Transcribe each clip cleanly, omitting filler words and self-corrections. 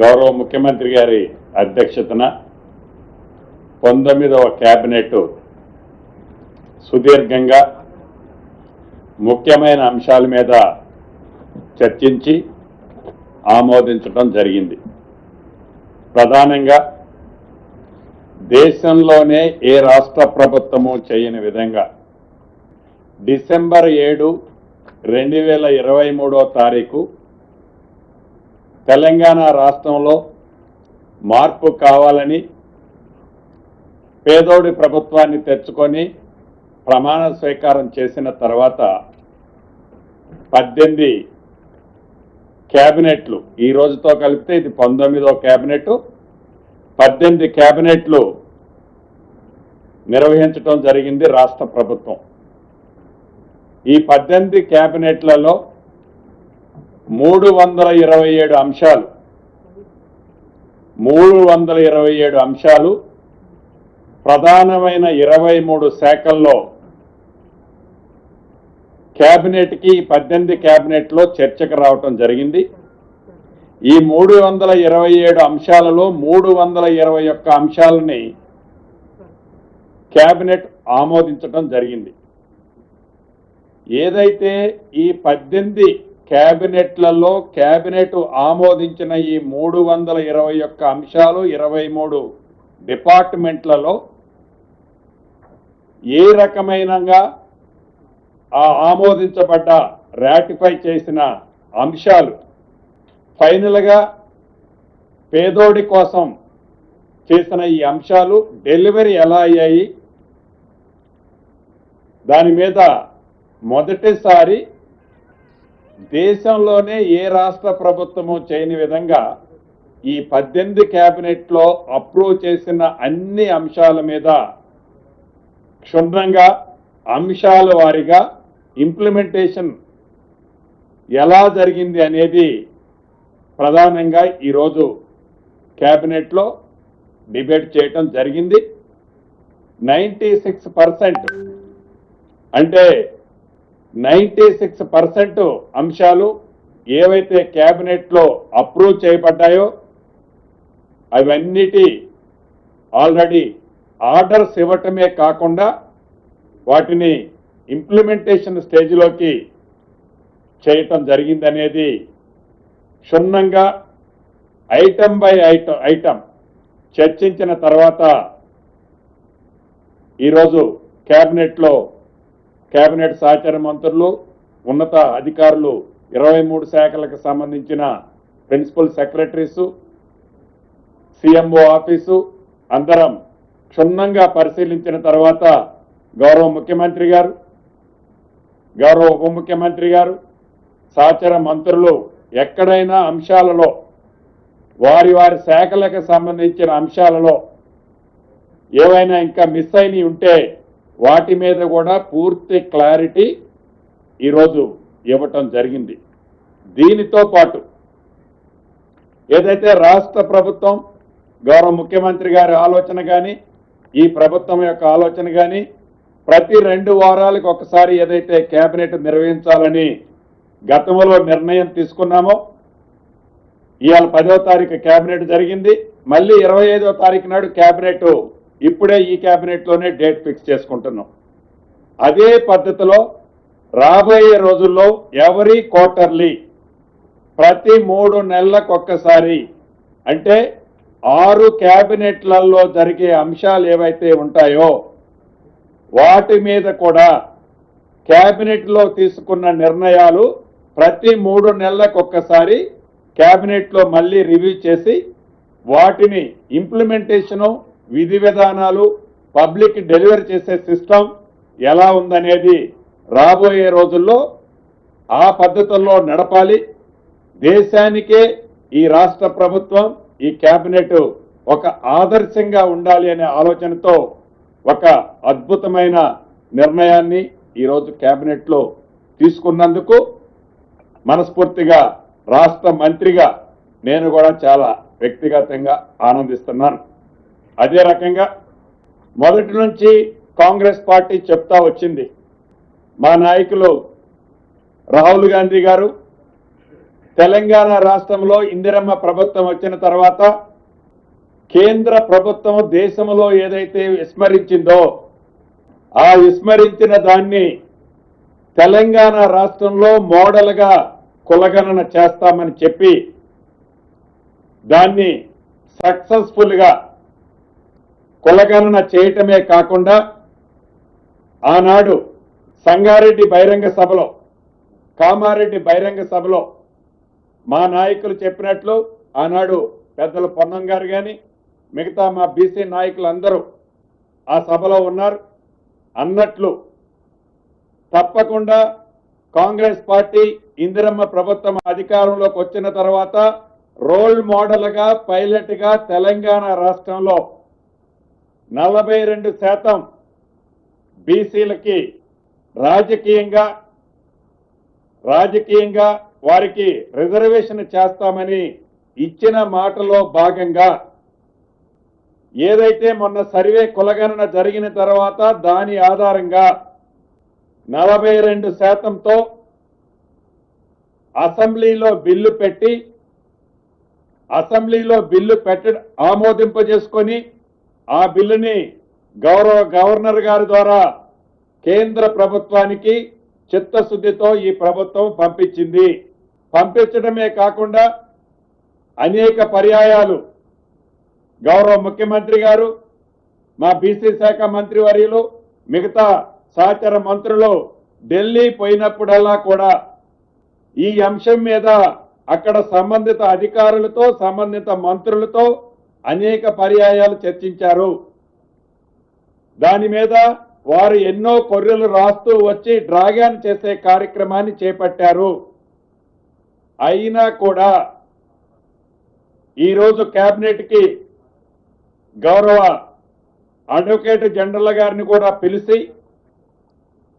గౌరవ ముఖ్యమంత్రి గారి అధ్యక్షతన 19వ కేబినెట్ సుదీర్ఘంగా ముఖ్యమైన అంశాల మీద చర్చించి ఆమోదించడం జరిగింది. ప్రధానంగా దేశంలోనే ఏ రాష్ట్ర ప్రభుత్వము చేయని విధంగా డిసెంబర్ 7, 2023వ తారీఖు తెలంగాణ రాష్ట్రంలో మార్పు కావాలని పేదోడి ప్రభుత్వాన్ని తెచ్చుకొని ప్రమాణ స్వీకారం చేసిన తర్వాత 18 కేబినెట్లు, ఈ రోజుతో కలిపితే ఇది 19వ కేబినెట్, 18 కేబినెట్లు నిర్వహించడం జరిగింది రాష్ట్ర ప్రభుత్వం. ఈ 18 కేబినెట్లలో 327 అంశాలు 327 అంశాలు ప్రధానమైన 23 శాఖల్లో కేబినెట్కి 18 కేబినెట్లో చర్చకు రావటం జరిగింది. ఈ 327 అంశాలలో 321 అంశాలని కేబినెట్ ఆమోదించడం జరిగింది. ఏదైతే ఈ 18 కేబినెట్లలో కేబినెట్ ఆమోదించిన ఈ 321 అంశాలు 23 డిపార్ట్మెంట్లలో ఏ రకమైనగా ఆమోదించబడ్డ రాటిఫై చేసిన అంశాలు ఫైనల్గా పేదోడి కోసం చేసిన ఈ అంశాలు డెలివరీ ఎలా అయ్యాయి, దాని మీద మొదటిసారి దేశంలోనే ఏ రాష్ట్ర ప్రభుత్వము చేయని విధంగా ఈ 18 కేబినెట్లో అప్రూవ్ చేసిన అన్ని అంశాల మీద క్షుణ్ణంగా అంశాల వారీగా ఇంప్లిమెంటేషన్ ఎలా జరిగింది అనేది ప్రధానంగా ఈరోజు కేబినెట్లో డిబేట్ చేయటం జరిగింది. 96% అంటే 96% అంశాలు ఏవైతే కేబినెట్లో అప్రూవ్ చేయబడ్డాయో అవన్నిటి ఆల్రెడీ ఆర్డర్స్ ఇవ్వటమే కాకుండా వాటిని ఇంప్లిమెంటేషన్ స్టేజ్లోకి చేయటం జరిగిందనేది క్షుణ్ణంగా ఐటమ్ బై ఐటమ్ చర్చించిన తర్వాత ఈరోజు కేబినెట్ సహచార మంత్రులు, ఉన్నత అధికారులు, 23 శాఖలకు సంబంధించిన ప్రిన్సిపల్ సెక్రటరీసు, సిఎంఓ ఆఫీసు అందరం క్షుణ్ణంగా పరిశీలించిన తర్వాత గౌరవ ముఖ్యమంత్రి గారు, గౌరవ ఉప ముఖ్యమంత్రి గారు, సహచర మంత్రులు ఎక్కడైనా అంశాలలో వారి శాఖలకు సంబంధించిన అంశాలలో ఏవైనా ఇంకా మిస్ అయినవి ఉంటే వాటి మీద కూడా పూర్తి క్లారిటీ ఈరోజు ఇవ్వటం జరిగింది. దీనితో పాటు ఏదైతే రాష్ట్ర ప్రభుత్వం గౌరవ ముఖ్యమంత్రి గారి ఆలోచన కానీ ఈ ప్రభుత్వం యొక్క ఆలోచన కానీ ప్రతి 2 వారాలకు ఒకసారి ఏదైతే కేబినెట్ నిర్వహించాలని గతంలో నిర్ణయం తీసుకున్నామో, ఇవాళ 10వ తారీఖు కేబినెట్ జరిగింది. మళ్ళీ 25వ తారీఖు నాడు కేబినెట్, ఇప్పుడే ఈ కేబినెట్లోనే డేట్ ఫిక్స్ చేసుకుంటున్నాం. అదే పద్ధతిలో రాబోయే రోజుల్లో ఎవరీ క్వార్టర్లీ ప్రతి 3 నెలలకు ఒక్కసారి అంటే 6 కేబినెట్లలో జరిగే అంశాలు ఏవైతే ఉంటాయో వాటి మీద కూడా కేబినెట్లో తీసుకున్న నిర్ణయాలు ప్రతి 3 నెలలకు ఒక్కసారి కేబినెట్లో మళ్ళీ రివ్యూ చేసి వాటిని ఇంప్లిమెంటేషను, విధి విధానాలు, పబ్లిక్ డెలివరీ చేసే సిస్టమ్ ఎలా ఉందనేది రాబోయే రోజుల్లో ఆ పద్ధతుల్లో నడపాలి. దేశానికే ఈ రాష్ట్ర ప్రభుత్వం, ఈ కేబినెట్ ఒక ఆదర్శంగా ఉండాలి అనే ఆలోచనతో ఒక అద్భుతమైన నిర్ణయాన్ని ఈరోజు కేబినెట్లో తీసుకున్నందుకు మనస్ఫూర్తిగా రాష్ట్ర మంత్రిగా నేను కూడా చాలా వ్యక్తిగతంగా ఆనందిస్తున్నాను. అదే రకంగా మొదటి నుంచి కాంగ్రెస్ పార్టీ చెప్తా వచ్చింది, మా నాయకులు రాహుల్ గాంధీ గారు తెలంగాణ రాష్ట్రంలో ఇందిరమ్మ ప్రభుత్వం వచ్చిన తర్వాత కేంద్ర ప్రభుత్వం దేశంలో ఏదైతే విస్మరించిందో ఆ విస్మరించిన దాన్ని తెలంగాణ రాష్ట్రంలో మోడల్గా కులగణన చేస్తామని చెప్పి దాన్ని సక్సెస్ఫుల్గా కులగణన చేయటమే కాకుండా ఆనాడు సంగారెడ్డి బహిరంగ సభలో, కామారెడ్డి బహిరంగ సభలో మా నాయకులు చెప్పినట్లు ఆనాడు పెద్దలు పొన్నం గారు కానీ మిగతా మా బీసీ నాయకులందరూ ఆ సభలో ఉన్నారు. అన్నట్లు తప్పకుండా కాంగ్రెస్ పార్టీ ఇందిరమ్మ ప్రభుత్వం అధికారంలోకి వచ్చిన తర్వాత రోల్ మోడల్గా పైలట్గా తెలంగాణ రాష్ట్రంలో 42% బీసీలకి రాజకీయంగా వారికి రిజర్వేషన్ చేస్తామని ఇచ్చిన మాటలో భాగంగా ఏదైతే మొన్న సర్వే కులగణన జరిగిన తర్వాత దాని ఆధారంగా 42%తో అసెంబ్లీలో బిల్లు ఆమోదింపజేసుకొని ఆ బిల్లుని గవర్నర్ గారి ద్వారా కేంద్ర ప్రభుత్వానికి చిత్తశుద్ధితో ఈ ప్రభుత్వం పంపించడమే కాకుండా అనేక పర్యాయాలు గౌరవ ముఖ్యమంత్రి గారు, మా బీసీ శాఖ మంత్రి వర్యులు, మిగతా సహచర మంత్రులు ఢిల్లీ పోయినప్పుడల్లా కూడా ఈ అంశం మీద అక్కడ సంబంధిత అధికారులతో, సంబంధిత మంత్రులతో అనేక పర్యాయాలు చర్చించారు. దాని మీద వారు ఎన్నో కొర్రెలు రాస్తూ వచ్చి డ్రాగన్ చేసే కార్యక్రమాన్ని చేపట్టారు. అయినా కూడా ఈరోజు కేబినెట్కి గౌరవ అడ్వకేట్ జనరల్ గారిని కూడా పిలిచి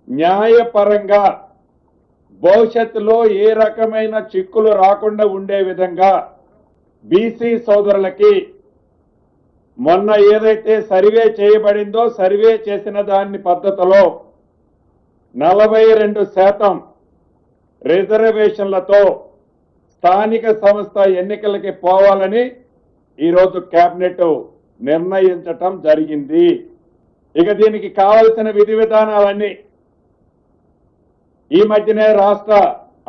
న్యాయపరంగా భవిష్యత్తులో ఏ రకమైన చిక్కులు రాకుండా ఉండే విధంగా బీసీ సోదరులకి మొన్న ఏదైతే సర్వే చేయబడిందో సర్వే చేసిన దాని పద్ధతిలో 42% రిజర్వేషన్లతో స్థానిక సంస్థ ఎన్నికలకి పోవాలని ఈరోజు కేబినెట్ నిర్ణయించటం జరిగింది. ఇక దీనికి కావలసిన విధి విధానాలన్నీ ఈ మధ్యనే రాష్ట్ర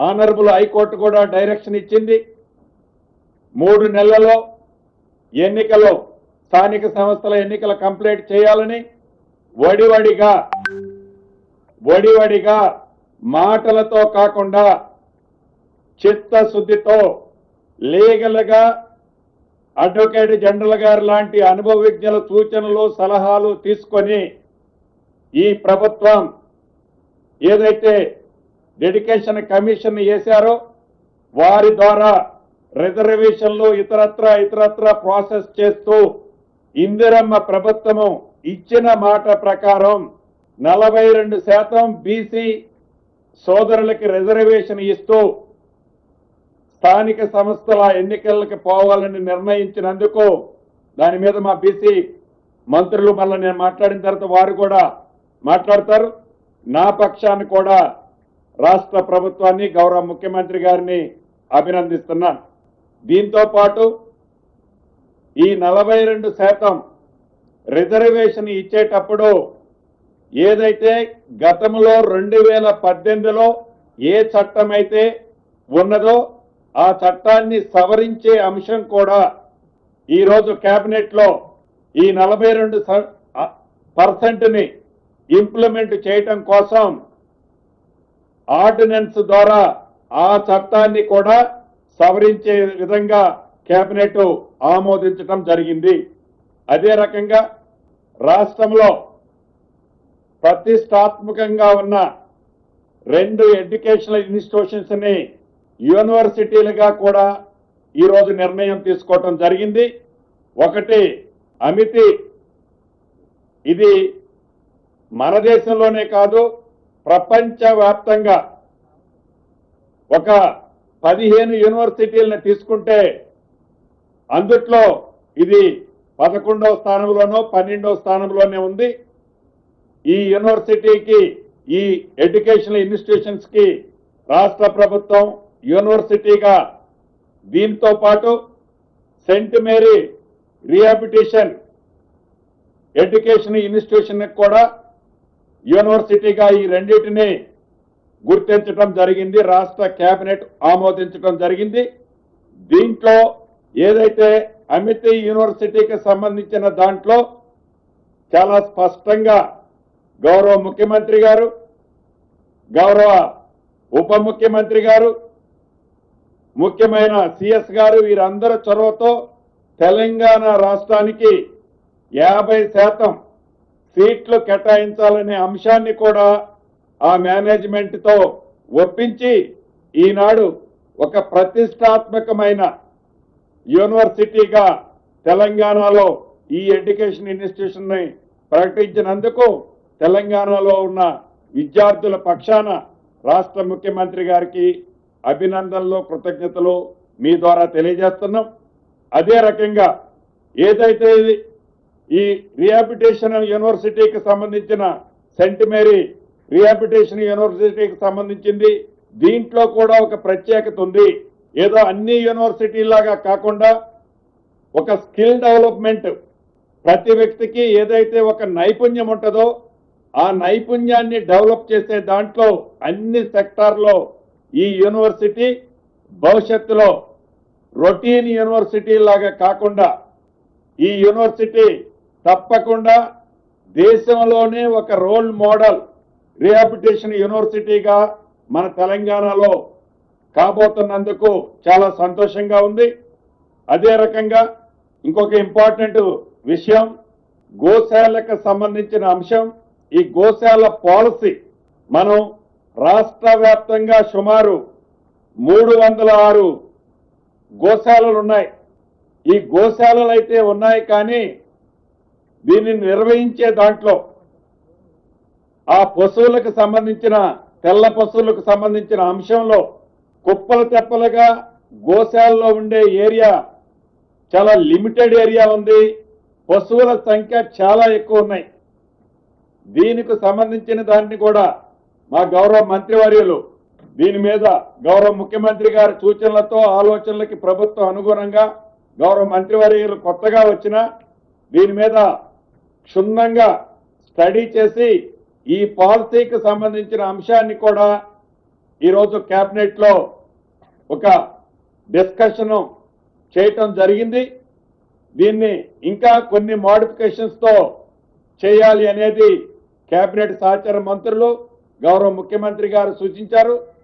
ఆనరబుల్ హైకోర్టు కూడా డైరెక్షన్ ఇచ్చింది. 3 నెలల్లో స్థానిక సంస్థల ఎన్నికల కంప్లీట్ చేయాలని వడివడిగా మాటలతో కాకుండా చిత్తశుద్ధితో లీగల్గా అడ్వకేట్ జనరల్ గారు లాంటి అనుభవజ్ఞుల సూచనలు, సలహాలు తీసుకొని ఈ ప్రభుత్వం ఏదైతే డెడికేషన్ కమిషన్ వేశారో వారి ద్వారా రిజర్వేషన్లు ఇతరత్ర ప్రాసెస్ చేస్తూ ఇందిరమ్మ ప్రభుత్వము ఇచ్చిన మాట ప్రకారం 42% బీసీ సోదరులకి రిజర్వేషన్ ఇస్తూ స్థానిక సంస్థల ఎన్నికలకు పోవాలని నిర్ణయించినందుకు దాని మీద మా బీసీ మంత్రులు మళ్ళీ నేను మాట్లాడిన తర్వాత వారు కూడా మాట్లాడతారు. నా పక్షాన్ని కూడా రాష్ట్ర ప్రభుత్వాన్ని, గౌరవ ముఖ్యమంత్రి గారిని అభినందిస్తున్నాను. దీంతో పాటు ఈ 42% రిజర్వేషన్ ఇచ్చేటప్పుడు ఏదైతే గతంలో 2018లో ఏ చట్టం అయితే ఉన్నదో ఆ చట్టాన్ని సవరించే అంశం కూడా ఈరోజు కేబినెట్లో ఈ 42%ని ఇంప్లిమెంట్ చేయటం కోసం ఆర్డినెన్స్ ద్వారా ఆ చట్టాన్ని కూడా సవరించే విధంగా కేబినెట్ ఆమోదించడం జరిగింది. అదే రకంగా రాష్ట్రంలో ప్రతిష్టాత్మకంగా ఉన్న 2 ఎడ్యుకేషనల్ ఇన్స్టిట్యూషన్స్ ని యూనివర్సిటీలుగా కూడా ఈరోజు నిర్ణయం తీసుకోవటం జరిగింది. ఒకటి అమితి, ఇది మన దేశంలోనే కాదు ప్రపంచవ్యాప్తంగా ఒక 15 యూనివర్సిటీలను తీసుకుంటే అందుట్లో ఇది 11వ స్థానంలోనో 12వ స్థానంలోనే ఉంది. ఈ యూనివర్సిటీకి, ఈ ఎడ్యుకేషనల్ ఇన్స్టిట్యూషన్స్ కి రాష్ట్ర ప్రభుత్వం యూనివర్సిటీగా దీంతో పాటు Saint Mary rehabilitation education institution కూడా యూనివర్సిటీగా ఈ రెండింటిని గుర్తించడం జరిగింది. రాష్ట్ర కేబినెట్ ఆమోదించడం జరిగింది. దీంట్లో ఏదైతే అమితి యూనివర్సిటీకి సంబంధించిన దాంట్లో చాలా స్పష్టంగా గౌరవ ముఖ్యమంత్రి గారు, గౌరవ ఉప ముఖ్యమంత్రి గారు, ముఖ్యమైన సిఎస్ గారు వీరందరి చొరవతో తెలంగాణ రాష్ట్రానికి 50% సీట్లు కేటాయించాలనే అంశాన్ని కూడా ఆ మేనేజ్మెంట్తో ఒప్పించి ఈనాడు ఒక ప్రతిష్టాత్మకమైన యూనివర్సిటీగా తెలంగాణలో ఈ ఎడ్యుకేషన్ ఇన్స్టిట్యూషన్ ని ప్రకటించినందుకు తెలంగాణలో ఉన్న విద్యార్థుల పక్షాన రాష్ట్ర ముఖ్యమంత్రి గారికి అభినందనలు, కృతజ్ఞతలు మీ ద్వారా తెలియజేస్తున్నాం. అదే రకంగా ఏదైతే ఈ రిహాబిలిటేషన్ యూనివర్సిటీకి సంబంధించిన సెయింట్ మేరీ రిహాబిలిటేషన్ యూనివర్సిటీకి సంబంధించింది, దీంట్లో కూడా ఒక ప్రత్యేకత ఉంది. ఏదో అన్ని యూనివర్సిటీలాగా కాకుండా ఒక స్కిల్ డెవలప్మెంట్, ప్రతి వ్యక్తికి ఏదైతే ఒక నైపుణ్యం ఉంటుందో ఆ నైపుణ్యాన్ని డెవలప్ చేసే దాంట్లో అన్ని సెక్టార్లో ఈ యూనివర్సిటీ భవిష్యత్తులో రొటీన్ యూనివర్సిటీ లాగా కాకుండా ఈ యూనివర్సిటీ తప్పకుండా దేశంలోనే ఒక రోల్ మోడల్ రిహాబిలిటేషన్ యూనివర్సిటీగా మన తెలంగాణలో కాబోతున్నందుకు చాలా సంతోషంగా ఉంది. అదే రకంగా ఇంకొక ఇంపార్టెంట్ విషయం, గోశాలకు సంబంధించిన అంశం. ఈ గోశాల పాలసీ మనం రాష్ట్ర వ్యాప్తంగా సుమారు 306 గోశాలలు ఉన్నాయి. ఈ గోశాలలు అయితే ఉన్నాయి, కానీ దీన్ని నిర్వహించే దాంట్లో ఆ పశువులకు సంబంధించిన తెల్ల పశువులకు సంబంధించిన అంశంలో కుప్పలు తెప్పలుగా గోశాలలో ఉండే ఏరియా చాలా లిమిటెడ్ ఏరియా ఉంది. పశువుల సంఖ్య చాలా ఎక్కువ ఉన్నాయి. దీనికి సంబంధించిన దాన్ని కూడా మా గౌరవ మంత్రివర్యులు దీని మీద గౌరవ ముఖ్యమంత్రి గారి సూచనలతో ఆలోచనలకి ప్రభుత్వం అనుగుణంగా గౌరవ మంత్రివర్యులు కొత్తగా వచ్చిన దీని మీద క్షుణ్ణంగా స్టడీ చేసి ఈ పాలసీకి సంబంధించిన అంశాన్ని కూడా ఈరోజు కేబినెట్ లో ఒక డిస్కషన్ చేయటం జరిగింది. దీన్ని ఇంకా కొన్ని మోడిఫికేషన్స్ తో చేయాలి అనేది కేబినెట్ సహచర మంత్రులు గౌరవ ముఖ్యమంత్రి గారు సూచించారు.